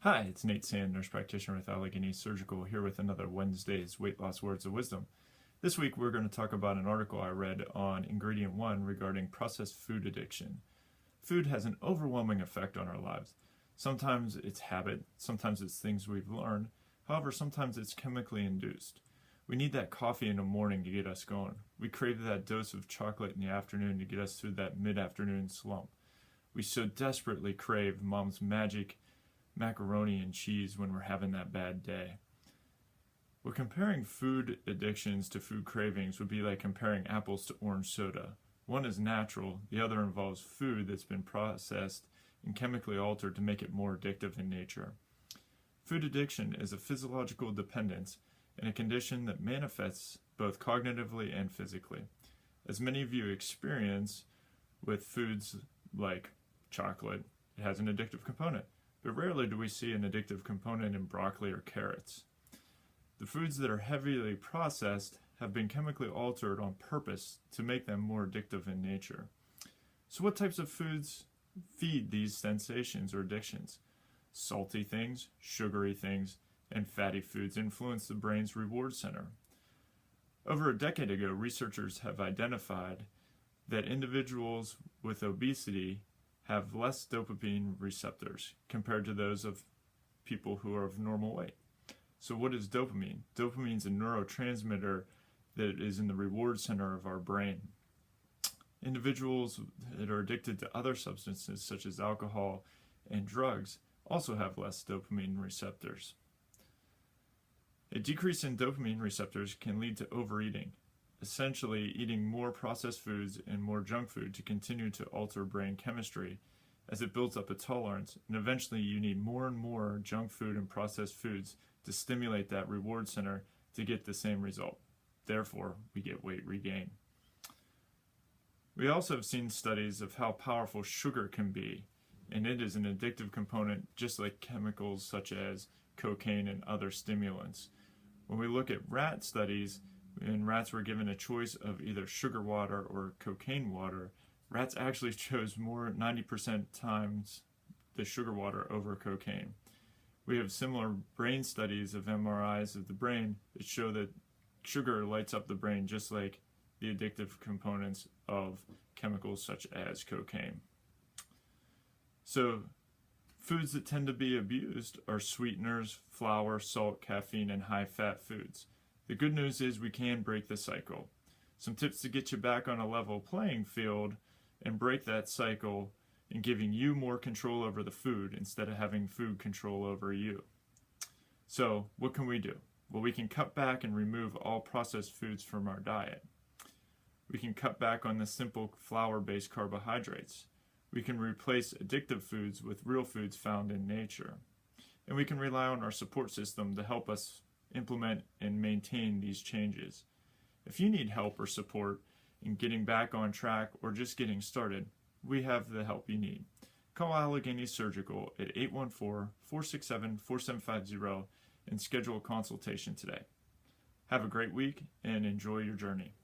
Hi, it's Nate Sann, nurse practitioner with Alleghenies Surgical, here with another Wednesday's Weight Loss Words of Wisdom. This week we're going to talk about an article I read on ingredient 1 regarding processed food addiction. Food has an overwhelming effect on our lives. Sometimes it's habit, sometimes it's things we've learned, however sometimes it's chemically induced. We need that coffee in the morning to get us going. We crave that dose of chocolate in the afternoon to get us through that mid-afternoon slump. We so desperately crave mom's magic macaroni and cheese when we're having that bad day. Well, comparing food addictions to food cravings would be like comparing apples to orange soda. One is natural, the other involves food that's been processed and chemically altered to make it more addictive in nature. Food addiction is a physiological dependence and a condition that manifests both cognitively and physically. As many of you experience with foods like chocolate, it has an addictive component. But rarely do we see an addictive component in broccoli or carrots. The foods that are heavily processed have been chemically altered on purpose to make them more addictive in nature. So what types of foods feed these sensations or addictions? Salty things, sugary things, and fatty foods influence the brain's reward center. Over a decade ago, researchers have identified that individuals with obesity have less dopamine receptors compared to those of people who are of normal weight. So what is dopamine? Dopamine is a neurotransmitter that is in the reward center of our brain. Individuals that are addicted to other substances such as alcohol and drugs also have less dopamine receptors. A decrease in dopamine receptors can lead to overeating, essentially eating more processed foods and more junk food to continue to alter brain chemistry as it builds up a tolerance, and eventually you need more and more junk food and processed foods to stimulate that reward center to get the same result. Therefore, we get weight regain. We also have seen studies of how powerful sugar can be, and it is an addictive component just like chemicals such as cocaine and other stimulants. When we look at rat studies, and rats were given a choice of either sugar water or cocaine water, rats actually chose more 90% times the sugar water over cocaine. We have similar brain studies of MRIs of the brain that show that sugar lights up the brain just like the addictive components of chemicals such as cocaine. So foods that tend to be abused are sweeteners, flour, salt, caffeine, and high-fat foods. The good news is we can break the cycle. Some tips to get you back on a level playing field and break that cycle in giving you more control over the food instead of having food control over you. So what can we do? Well, we can cut back and remove all processed foods from our diet. We can cut back on the simple flour-based carbohydrates. We can replace addictive foods with real foods found in nature. And we can rely on our support system to help us implement and maintain these changes. If you need help or support in getting back on track or just getting started, we have the help you need. Call Alleghenies Surgical at 814-467-4750 and schedule a consultation today. Have a great week and enjoy your journey.